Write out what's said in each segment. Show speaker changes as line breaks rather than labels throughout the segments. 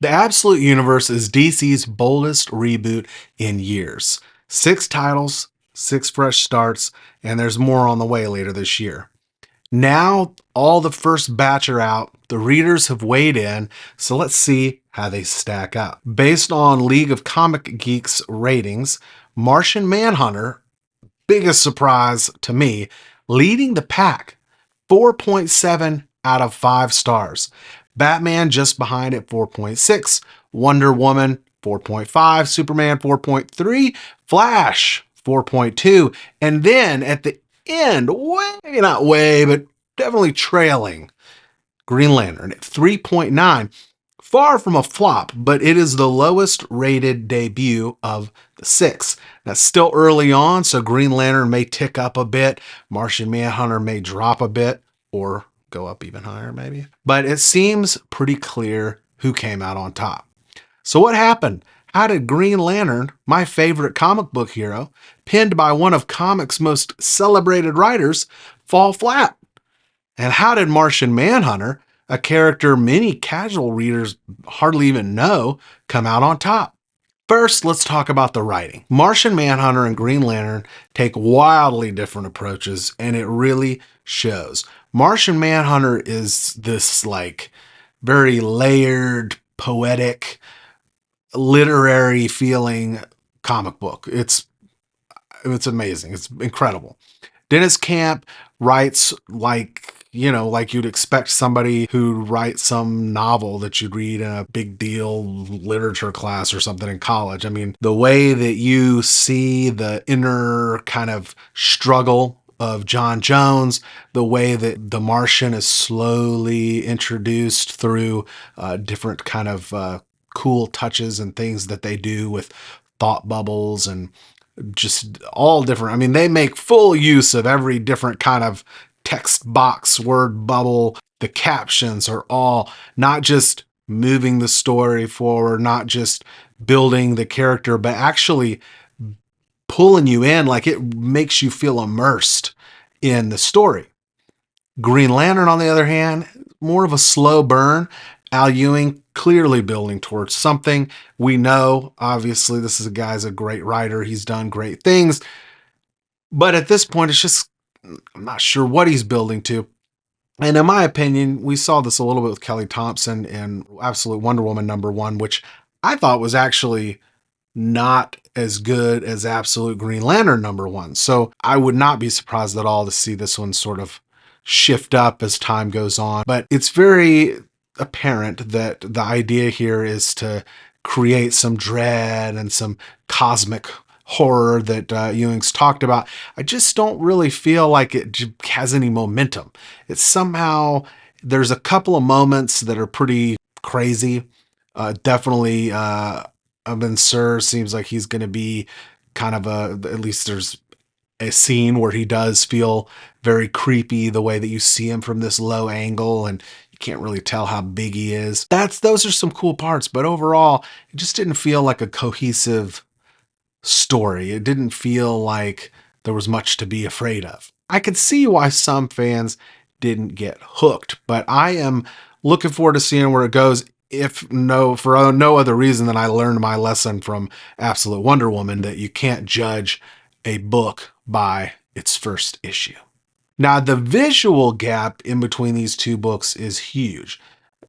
The Absolute Universe is DC's boldest reboot in years. 6 titles, 6 fresh starts, and there's more on the way later this year. Now, all the first batch are out, the readers have weighed in, so let's see how they stack up. Based on League of Comic Geeks ratings, Martian Manhunter, biggest surprise to me, leading the pack, 4.7 out of 5 stars. Batman just behind at 4.6, Wonder Woman 4.5, Superman 4.3, Flash 4.2, and then at the end, not way, but definitely trailing, Green Lantern at 3.9. Far from a flop, but it is the lowest rated debut of the 6. That's still early on, so Green Lantern may tick up a bit, Martian Manhunter may drop a bit, or go up even higher maybe. But it seems pretty clear who came out on top. So what happened? How did Green Lantern, my favorite comic book hero, penned by one of comics' most celebrated writers, fall flat? And how did Martian Manhunter, a character many casual readers hardly even know, come out on top? First, let's talk about the writing. Martian Manhunter and Green Lantern take wildly different approaches, and it really shows. Martian Manhunter is this very layered, poetic, literary feeling comic book. It's amazing. It's incredible. Dennis Camp writes like you'd expect somebody who writes some novel that you'd read in a big deal literature class or something in college. I mean, the way that you see the inner kind of struggle of John Jones, the way that the Martian is slowly introduced through different kind of cool touches and things that they do with thought bubbles and just all different. I mean, they make full use of every different kind of text box, word bubble. The captions are all not just moving the story forward, not just building the character, but actually pulling you in. Like, it makes you feel immersed in the story. Green Lantern, on the other hand, more of a slow burn. Al Ewing clearly building towards something. We know, obviously, this is a great writer. He's done great things. But at this point, it's just, I'm not sure what he's building to. And in my opinion, we saw this a little bit with Kelly Thompson in Absolute Wonder Woman #1, which I thought was actually not as good as Absolute Green Lantern #1. So I would not be surprised at all to see this one sort of shift up as time goes on. But it's very apparent that the idea here is to create some dread and some cosmic horror that Ewing's talked about. I just don't really feel like it has any momentum. It's somehow, there's a couple of moments that are pretty crazy. Definitely, Abin Sur seems like he's going to be kind of at least there's a scene where he does feel very creepy, the way that you see him from this low angle and you can't really tell how big he is. Those are some cool parts, but overall, it just didn't feel like a cohesive story. It didn't feel like there was much to be afraid of. I could see why some fans didn't get hooked, but I am looking forward to seeing where it goes. For no other reason than I learned my lesson from Absolute Wonder Woman that you can't judge a book by its first issue. Now, the visual gap in between these two books is huge,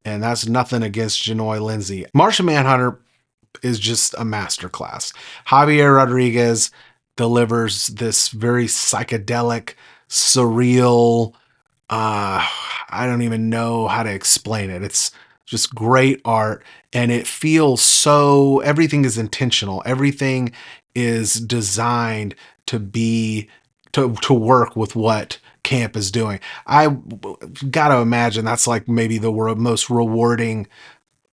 and that's nothing against Janoy Lindsay. Martian Manhunter is just a masterclass. Javier Rodriguez delivers this very psychedelic, surreal, I don't even know how to explain it. It's just great art, and it feels so, everything is intentional. Everything is designed to work with what Camp is doing. I gotta imagine that's like maybe the most rewarding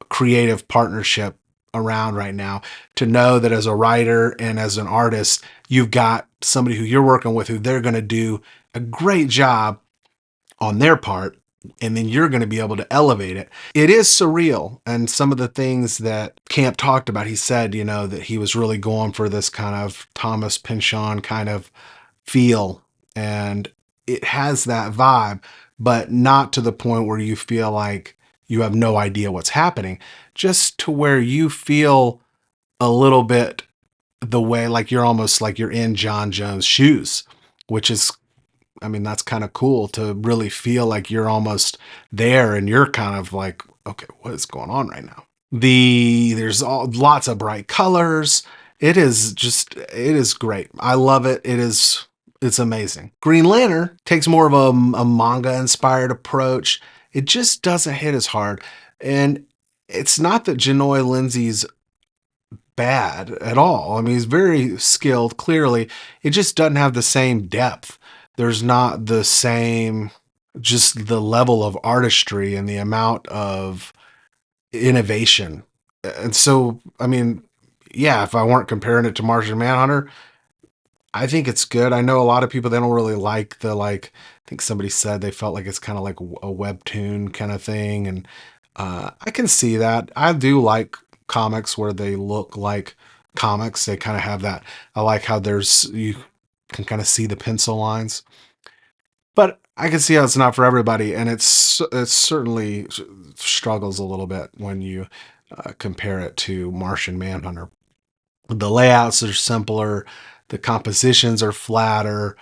creative partnership around right now, to know that as a writer and as an artist, you've got somebody who you're working with who they're going to do a great job on their part, and then you're going to be able to elevate it. It is surreal. And some of the things that Camp talked about, he said, that he was really going for this kind of Thomas Pynchon kind of feel, and it has that vibe, but not to the point where you feel like you have no idea what's happening. just to where you feel a little bit the way like you're almost like you're in John Jones' shoes, which is, I mean, that's kind of cool to really feel like you're almost there and you're kind of like, okay, what is going on right now? There's lots of bright colors. It is great. I love it. It's amazing. Green Lantern takes more of a manga inspired approach. It just doesn't hit as hard. And it's not that Janoy Lindsay's bad at all. I mean, he's very skilled, clearly. It just doesn't have the same depth. There's not the same, just the level of artistry and the amount of innovation. And so, I mean, yeah, if I weren't comparing it to Martian Manhunter, I think it's good. I know a lot of people, they don't really like I think somebody said they felt like it's kind of like a webtoon kind of thing. And I can see that. I do like comics where they look like comics. They kind of have that. I like how you can kind of see the pencil lines. But I can see how it's not for everybody, and it certainly struggles a little bit when you compare it to Martian Manhunter. The layouts are simpler, the compositions are flatter.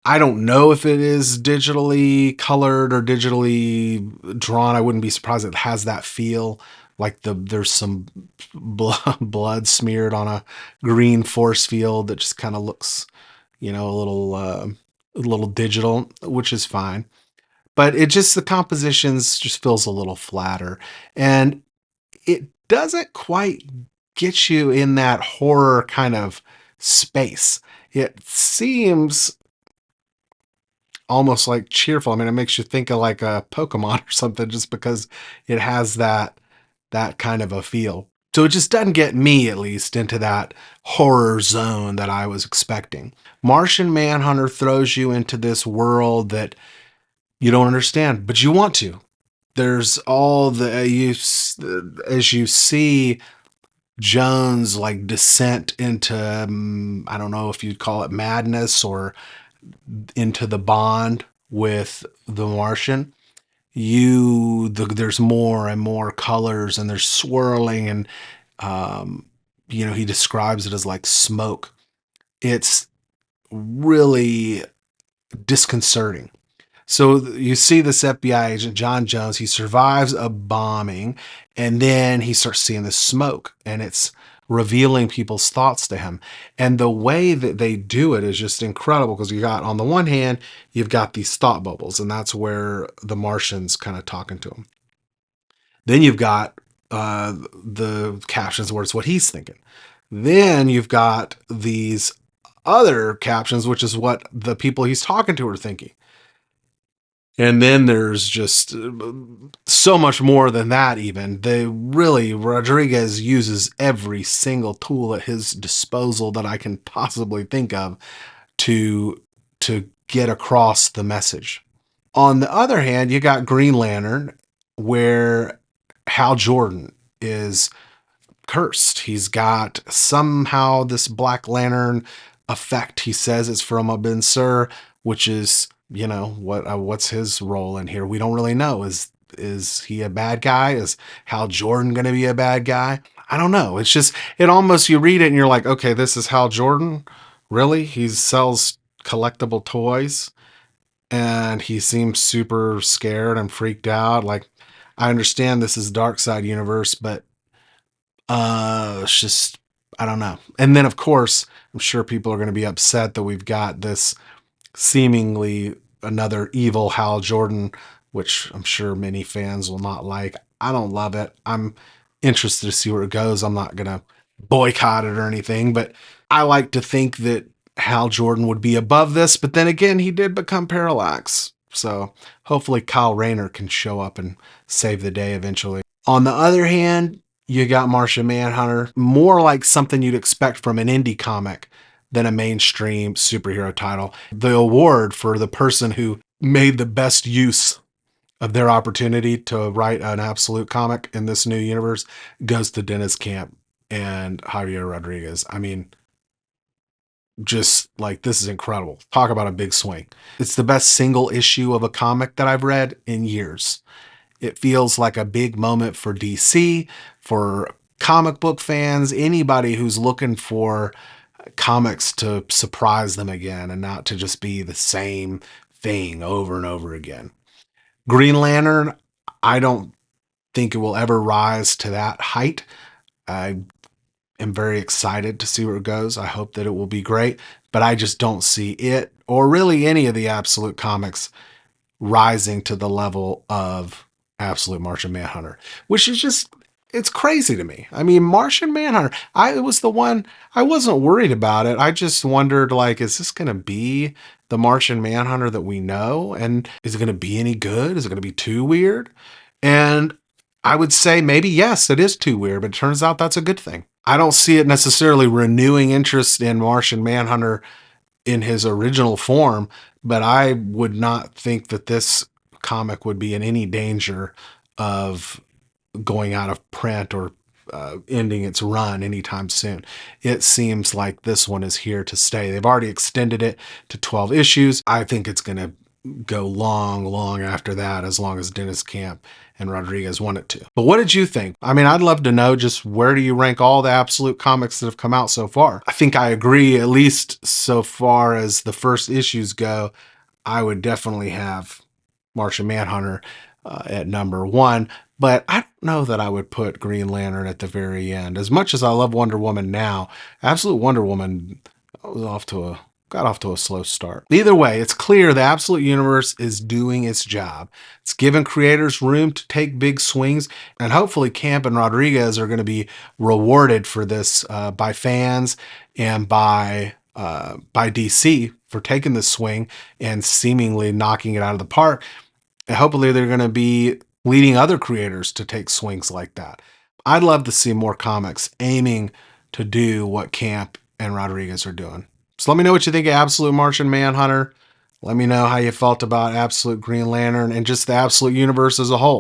I don't know if it is digitally colored or digitally drawn. I wouldn't be surprised it has that feel. Like there's some blood smeared on a green force field that just kind of looks, a little digital, which is fine. But it just the compositions just feels a little flatter, and it doesn't quite get you in that horror kind of space. It seems almost like cheerful. I mean, it makes you think of like a Pokemon or something just because it has that kind of a feel. So it just doesn't get me, at least, into that horror zone that I was expecting. Martian Manhunter throws you into this world that you don't understand, but you want to. There's all the you as you see Jones like descent into I don't know if you'd call it madness or into the bond with the Martian. There's more and more colors and there's swirling and um, he describes it as like smoke. It's really disconcerting. So you see this FBI agent, John Jones, he survives a bombing and then he starts seeing the smoke and it's revealing people's thoughts to him. And the way that they do it is just incredible because you got, on the one hand, you've got these thought bubbles and that's where the Martian's kind of talking to him. Then you've got the captions where it's what he's thinking. Then you've got these other captions, which is what the people he's talking to are thinking. And then there's just so much more than that, even. Rodriguez uses every single tool at his disposal that I can possibly think of to, to get across the message. On the other hand, you got Green Lantern, where Hal Jordan is cursed. He's got somehow this Black Lantern effect. He says it's from a Ben Sur, which is what's his role in here? We don't really know. Is he a bad guy? Is Hal Jordan going to be a bad guy? I don't know. It's just it almost you read it and you're like, okay, this is Hal Jordan. Really? He sells collectible toys and he seems super scared and freaked out. Like I understand this is Dark Side universe, but it's just I don't know. And then of course, I'm sure people are going to be upset that we've got this seemingly another evil Hal Jordan, which I'm sure many fans will not like. I don't love it. I'm interested to see where it goes. I'm not going to boycott it or anything, but I like to think that Hal Jordan would be above this, but then again, he did become Parallax. So hopefully Kyle Rayner can show up and save the day eventually. On the other hand, you got Martian Manhunter, more like something you'd expect from an indie comic than a mainstream superhero title. The award for the person who made the best use of their opportunity to write an absolute comic in this new universe goes to Dennis Camp and Javier Rodriguez. I mean, just like this is incredible. Talk about a big swing. It's the best single issue of a comic that I've read in years. It feels like a big moment for DC, for comic book fans, anybody who's looking for comics to surprise them again and not to just be the same thing over and over again. Green Lantern, I don't think it will ever rise to that height. I am very excited to see where it goes. I hope that it will be great, but I just don't see it or really any of the Absolute comics rising to the level of Absolute Martian Manhunter, which is just, it's crazy to me. I mean, Martian Manhunter, I was the one, I wasn't worried about it. I just wondered, like, is this going to be the Martian Manhunter that we know? And is it going to be any good? Is it going to be too weird? And I would say maybe yes, it is too weird, but it turns out that's a good thing. I don't see it necessarily renewing interest in Martian Manhunter in his original form, but I would not think that this comic would be in any danger of going out of print or ending its run anytime soon. It seems like this one is here to stay. They've already extended it to 12 issues. I think it's going to go long, long after that, as long as Dennis Camp and Rodriguez want it to. But what did you think? I mean, I'd love to know, just where do you rank all the Absolute comics that have come out so far? I think I agree, at least so far as the first issues go. I would definitely have Martian Manhunter at number one, but I don't know that I would put Green Lantern at the very end. As much as I love Wonder Woman now, Absolute Wonder Woman got off to a slow start. Either way, it's clear the Absolute Universe is doing its job. It's giving creators room to take big swings, and hopefully Camp and Rodriguez are going to be rewarded for this by fans and by DC for taking this swing and seemingly knocking it out of the park. And hopefully they're going to be leading other creators to take swings like that. I'd love to see more comics aiming to do what Camp and Rodriguez are doing. So let me know what you think of Absolute Martian Manhunter. Let me know how you felt about Absolute Green Lantern and just the Absolute universe as a whole.